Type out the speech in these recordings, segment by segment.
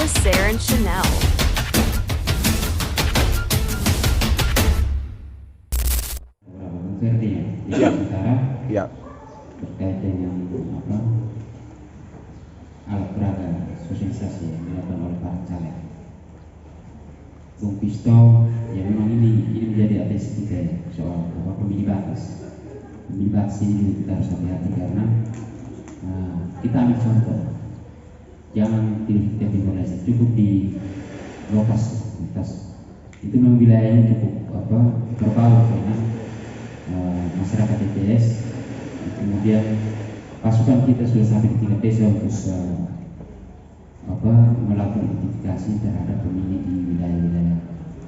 Maria, Sarah, and Chanel. Iya. Iya. Terkait dengan alat peraga sosialisasi yang dilakukan oleh para caleg. Bung Pisto, ya memang ini menjadi atensi kita ya, soal pemilih batas. Pemilih batas ini juga kita harus hati-hati karena kita ambil contoh, jangan pilih kita dimulai cukup di lokasi itu memang wilayahnya cukup berbaur dengan masyarakat TPS. Kemudian pasukan kita sudah sampai di tingkat desa untuk melakukan identifikasi terhadap pemilih di wilayah-wilayah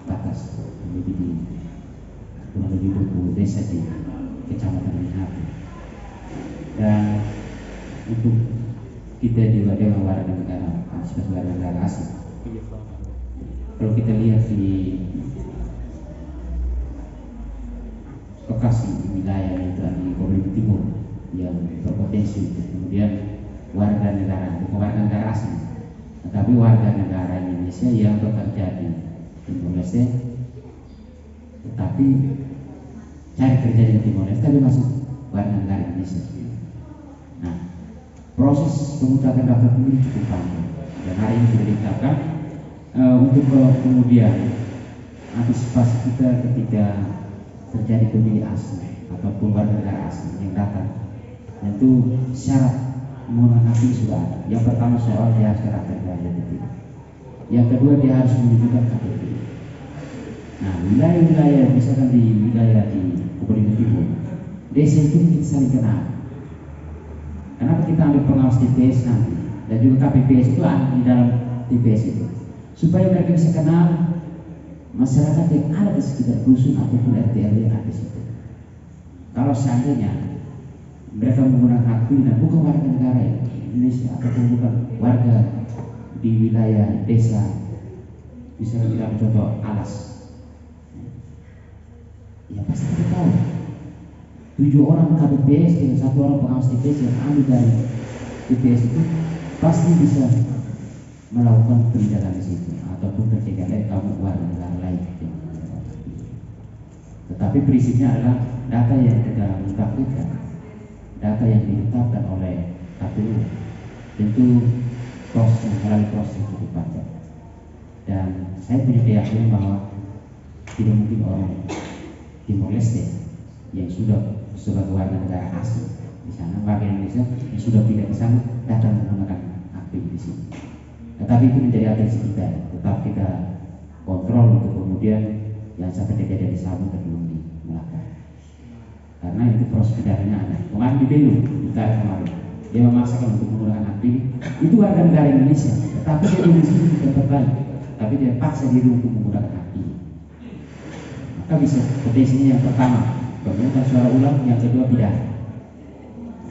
batas, lebih di kurang lebih 20 desa di kecamatan Minahati. Dan untuk kita juga dengan warga negara sebagai warga negara asing. Kalau kita lihat di lokasi wilayah itu di Korea Timur yang berpotensi, kemudian warga negara, bukan warga negara asing, tetapi warga negara Indonesia yang bekerja di Timor Leste, tetapi cari kerja di Timor Leste tapi masih warga negara Indonesia. Nah, proses pemutakan daftar pemilih cukup panjang dan hari ini sudah ditetapkan untuk kemudian antisipasi kita ketika terjadi pemilih asing ataupun warga negara asing yang datang. Tentu syarat menggunakan hak pilih sudah ada. Yang pertama soal dia harus terdaftar di KTP. Yang kedua dia harus menunjukkan KTP. Nah, wilayah-wilayah misalkan di wilayah di Kepulauan Timur, desa itu kita saling kenal. Kenapa kita ambil pengawas TPS nanti dan juga KPPS itu ada di dalam TPS itu, supaya mereka bisa kenal masyarakat yang ada di sekitar dusun ataupun RT RW yang ada di situ. Kalau seandainya mereka menggunakan hak pilih dan bukan warga negara Indonesia ataupun bukan warga di wilayah desa, misalnya kita contoh Alas, ya pasti kita tahu 7 orang KPPS dengan 1 orang pengawas TPS yang ambil dari TPS itu pasti bisa melakukan penindakan di situ ataupun pencegahan kamu warga negara lain. Tetapi prinsipnya adalah data yang kita mengungkapkan, data yang ditetapkan oleh KPU, tentu melalui proses yang cukup panjang. Dan saya punya keyakinan bahwa tidak mungkin orang Timor Leste yang sudah sebagai warga negara asing di sana, warga Indonesia yang sudah pindah ke sana datang menggunakan hak pilih di sini. Tetapi itu menjadi atensi kita, tetap kita kontrol untuk kemudian yang sampai kejadian di Sabun dan belum di Melaka. Karena itu proses pidananya ada. Kemarin di Belu, di kemarin dia memaksakan untuk menggunakan hak pilih. Itu warga negara Indonesia, tetapi dia di sini tidak terbalik, tapi dia paksa diri untuk menggunakan hak pilih. Maka bisa potensinya yang pertama pemungutan suara ulang, yang kedua pidana.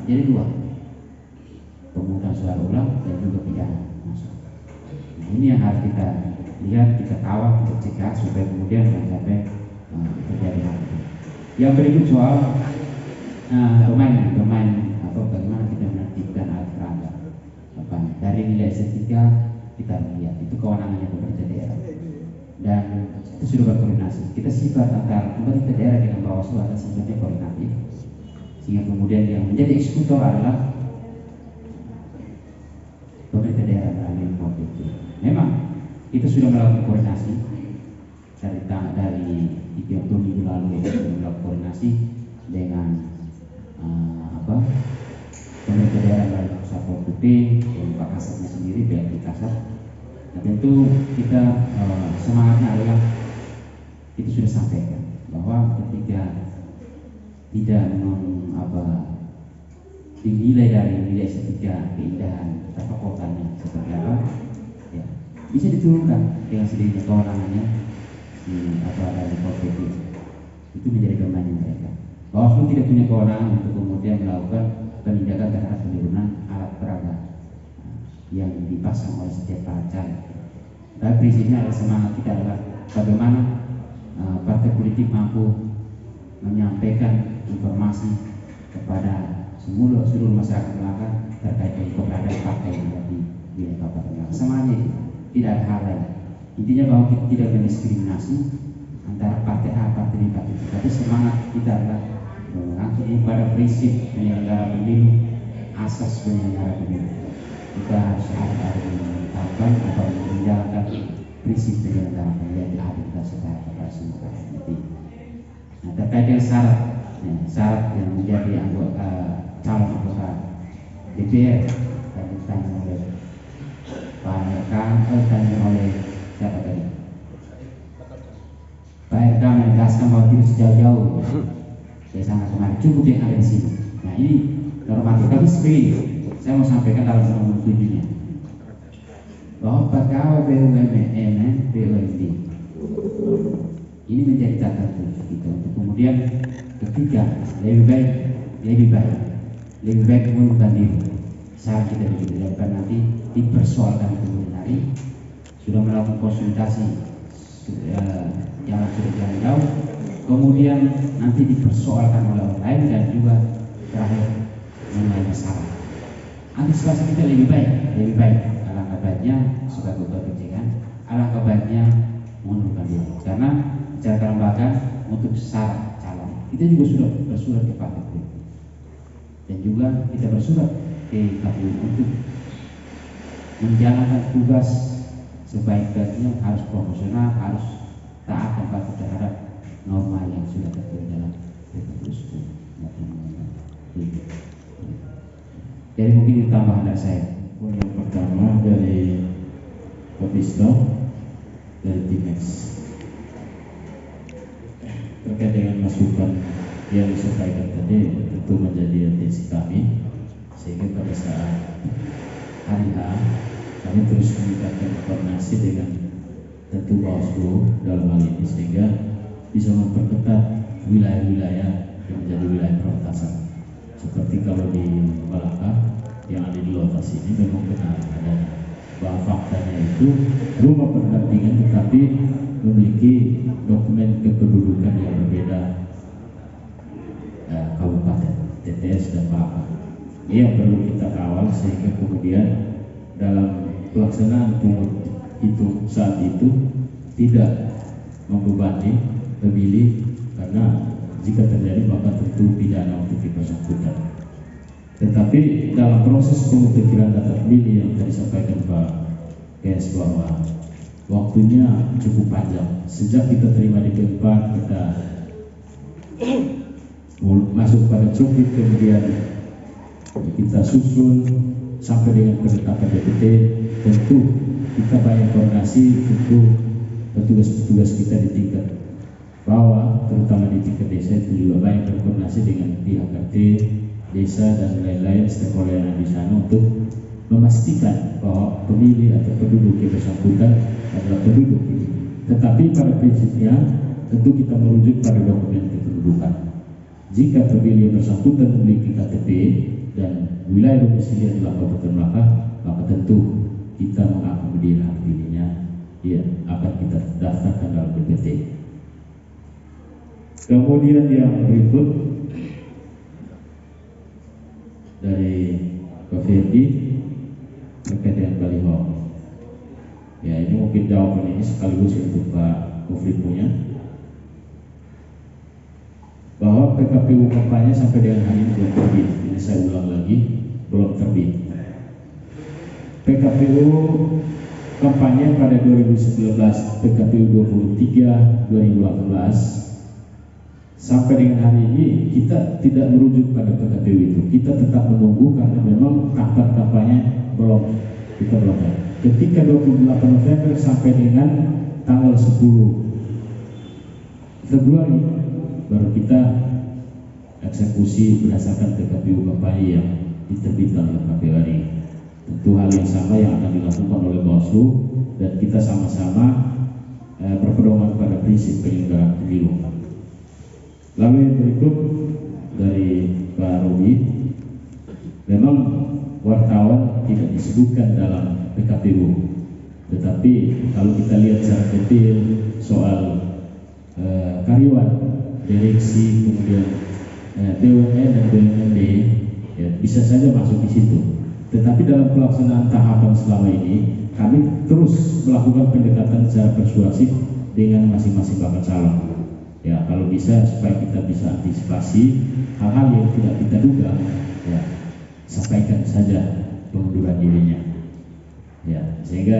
Jadi 2, pemungutan suara ulang dan juga pidana. Nah, ini yang harus kita lihat, kita kawal, kita cegah supaya kemudian jangan sampai terjadi hal itu. Yang berikut soal domain atau bagaimana kita menertibkan alat peraga. Dari nilai estetika kita lihat itu kewenangannya pemerintah daerah dan itu sudah berkoordinasi. Kita sifat antara pemerintah daerah dengan Bawaslu akan sifatnya koordinatif, sehingga kemudian yang menjadi eksekutor adalah pemerintah daerah melalui KPU. Memang kita sudah melakukan koordinasi dari 3 minggu lalu, kita sudah melakukan koordinasi dengan pemerintah daerah melalui Satpol PP dan Pak Kasatnya sendiri, BLT Kasat. Nah, tentu kita semangatnya adalah kita sudah sampaikan bahwa ketika tidak dinilai dari nilai estetika keindahan tata kotanya seperti apa, ya bisa diturunkan dengan sendirinya kewenangannya dari KPP. Itu menjadi domain mereka. Bawaslu tidak punya kewenangan untuk kemudian melakukan penindakan terhadap penurunan alat peraga yang dipasang oleh setiap para caleg. Tapi prinsipnya adalah semangat kita adalah bagaimana partai politik mampu menyampaikan informasi kepada seluruh masyarakat Melaka terkait dengan keberadaan partai yang ada di wilayah Kabupaten Melaka. Semangatnya itu. tidak ada hal lain. Intinya bahwa kita tidak mendiskriminasi antara partai A, partai B, partai C. Tapi semangat kita adalah mengacu pada prinsip penyelenggara pemilu, asas penyelenggara pemilu. Kita harus ada menetapkan atau menjalankan prinsip penyelenggara pemilu yang adil dan setara kepada semua rakyat. Nah, terkait dengan syarat yang menjadi anggota calon anggota DPR dan ditanya oleh Pak Erkan, ditanya oleh siapa tadi? Pak Erkan menegaskan bahwa tidak sejauh-jauh dari sana kemarin, cukup yang ada di sini. Nah, ini normatif. Tapi begini, saya mau sampaikan dalam nomor 7-nya bahwa pegawai BUMN, BUMD ini menjadi catatan kita untuk kemudian ketiga lebih baik mengundurkan diri. Saat kita begitu daripada nanti dipersoalkan kemudian hari sudah melakukan konsultasi jalan jauh, kemudian nanti dipersoalkan oleh orang lain dan juga terakhir mengenai masalah. Antisipasi kita lebih baik. Alangkah baiknya sebagai ketua pencegahan, alangkah baiknya mengundurkan diri. Karena secara kelembagaan untuk syarat calon kita juga sudah bersurat ke KPU dan juga kita bersurat ke KPU untuk menjalankan tugas sebaik-baiknya, harus profesional, harus taat dan patuh terhadap norma yang sudah tertulis dalam PKPU 10. Jadi mungkin tambahan dari saya. Yang pertama dari Kopisto dari Timex terkait dengan masukan yang disampaikan tadi tentu menjadi atensi kami, sehingga pada saat hari H kami terus meningkatkan koordinasi dengan tentu Bawaslu dalam hal ini sehingga bisa memperketat wilayah-wilayah yang menjadi wilayah prioritasan. Seperti kalau di Balaka yang ada di lokasi ini memang benar ada bahwa faktanya itu rumah pendampingan tetapi memiliki dokumen kependudukan yang berbeda kabupaten, TTS dan Balaka. Ini yang perlu kita kawal sehingga kemudian dalam pelaksanaan pungut itu saat itu tidak membebani pemilih, karena jika terjadi maka tentu pidana untuk bersangkutan. Tetapi dalam proses pengutiran data pemilih yang tadi disampaikan Pak KS bahwa waktunya cukup panjang. Sejak kita terima di P4 kita masuk pada cuplik, kemudian kita susun sampai dengan penetapan DPT. Tentu kita banyak koordinasi untuk petugas-petugas kita di tingkat bawah, terutama di tingkat desa itu juga banyak berkoordinasi dengan pihak RT, desa dan lain-lain stakeholder yang di sana untuk memastikan bahwa pemilih atau penduduk yang bersangkutan adalah penduduk ini. Tetapi pada prinsipnya tentu kita merujuk pada dokumen kependudukan. Jika pemilih yang bersangkutan memiliki KTP dan wilayah domisili adalah Kabupaten Melaka, maka tentu kita mengakomodir hak pilihnya, ya akan kita daftarkan dalam DPT. Kemudian yang berikut dari Pak Firdi terkait dengan baliho. Ya, ini mungkin jawaban ini sekaligus untuk Pak Kufri punya, bahwa PKPU kampanye sampai dengan hari ini belum terbit. Ini saya ulang lagi, belum terbit. PKPU kampanye pada 2019, PKPU 23 2018 sampai dengan hari ini kita tidak merujuk pada PKPU itu. Kita tetap menunggu karena memang tahapan kampanye kita belum. Ketika 28 November sampai dengan tanggal 10 Februari baru kita eksekusi berdasarkan PKPU kampanye yang diterbitkan oleh KPU RI. Tentu hal yang sama yang akan dilakukan oleh Bawaslu dan kita sama-sama berpedoman pada prinsip penyelenggaraan pemilu. Lalu yang berikut dari Pak Robi, memang wartawan tidak disebutkan dalam PKPU, tetapi kalau kita lihat secara detail soal karyawan, direksi, kemudian BUMN dan BUMD, ya, bisa saja masuk di situ. Tetapi dalam pelaksanaan tahapan selama ini, kami terus melakukan pendekatan secara persuasif dengan masing-masing bakal calon. Ya, kalau bisa supaya kita bisa antisipasi hal-hal yang tidak kita duga, ya sampaikan saja pengunduran dirinya. Ya, sehingga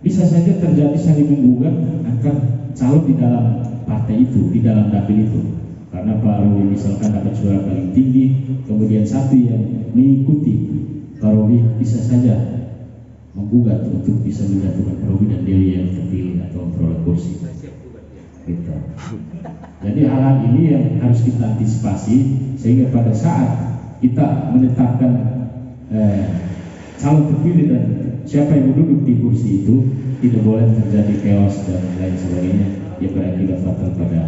bisa saja terjadi saling menggugat antar calon di dalam partai itu, di dalam dapil itu. Karena Pak Robi misalkan dapat suara paling tinggi, kemudian satu yang mengikuti Pak Robi bisa saja menggugat untuk bisa menjatuhkan Pak Robi dan Dewi yang terpilih atau memperoleh kursi. Gitu. Jadi hal-hal ini yang harus kita antisipasi sehingga pada saat kita menetapkan calon terpilih dan siapa yang duduk di kursi itu tidak boleh terjadi chaos dan lain sebagainya yang berakibat fatal pada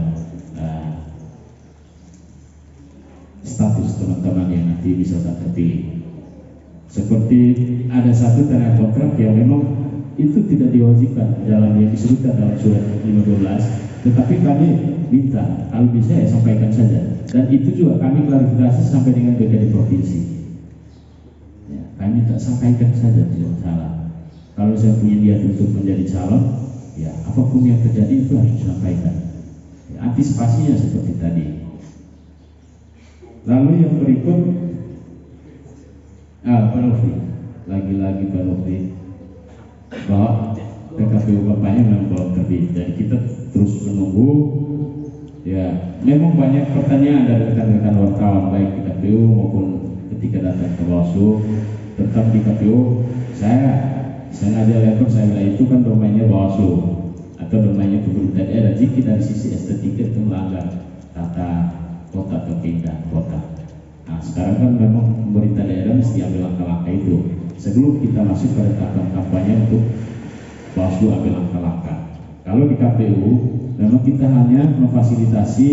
status teman-teman yang nanti bisa terpilih. Seperti ada satu tanda kontrak yang memang itu tidak diwajibkan dalam yang disebutkan dalam surat 512, tetapi kami minta kalau bisa ya sampaikan saja, dan itu juga kami klarifikasi sampai dengan DPD provinsi. Ya, kami tak sampaikan saja, tidak masalah. Kalau saya punya niat untuk menjadi calon, ya apapun yang terjadi itu harus disampaikan. Ya, antisipasinya seperti tadi. Lalu yang berikut, Pak Novi, lagi-lagi Pak Novi, bahwa PKPU kampanye memang belum terbit, dan kita terus menunggu. Ya, memang banyak pertanyaan dari rekan-rekan wartawan baik di KPU maupun ketika datang ke Bawaslu. Tetap di KPU, saya sengaja level saya bilang itu kan domainnya Bawaslu atau domainnya pemerintah daerah. Jika dari sisi estetika itu melanggar tata kota atau keindahan kota. Nah, sekarang kan memang pemerintah daerah mesti ambil langkah-langkah itu sebelum kita masuk pada tahapan kampanye untuk Bawaslu ambil langkah-langkah. Kalau di KPU memang kita hanya memfasilitasi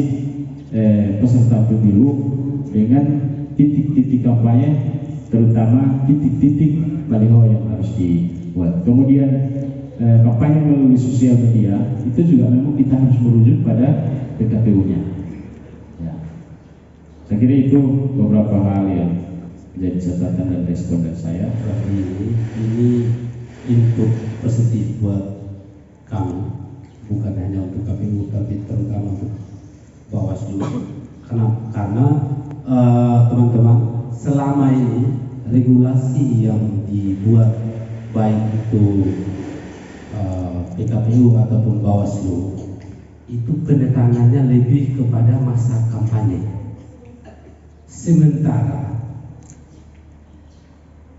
peserta pemilu dengan titik-titik kampanye, terutama titik-titik baliho yang harus dibuat. Kemudian kampanye melalui sosial media itu juga memang kita harus merujuk pada PKPU-nya. Ya. Saya kira itu beberapa hal yang menjadi catatan dan respon dari saya. Ini input positif buat kami, bukan hanya untuk KPU tapi terutama untuk Bawaslu. Karena teman-teman, selama ini regulasi yang dibuat baik itu PKPU ataupun Bawaslu itu penekanannya lebih kepada masa kampanye, sementara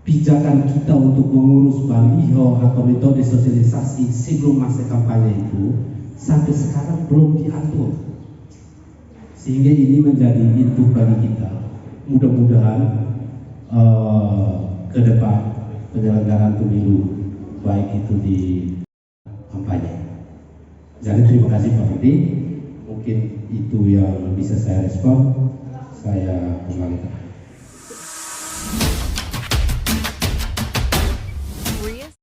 pijakan kita untuk mengurus baliho atau metode sosialisasi sebelum masa kampanye itu sampai sekarang belum diatur, sehingga ini menjadi input bagi kita. Mudah-mudahan ke depan penyelenggaraan pemilu baik itu di kampanye. Jadi terima kasih Pak Budi, mungkin itu yang bisa saya respon. Saya kembalikan.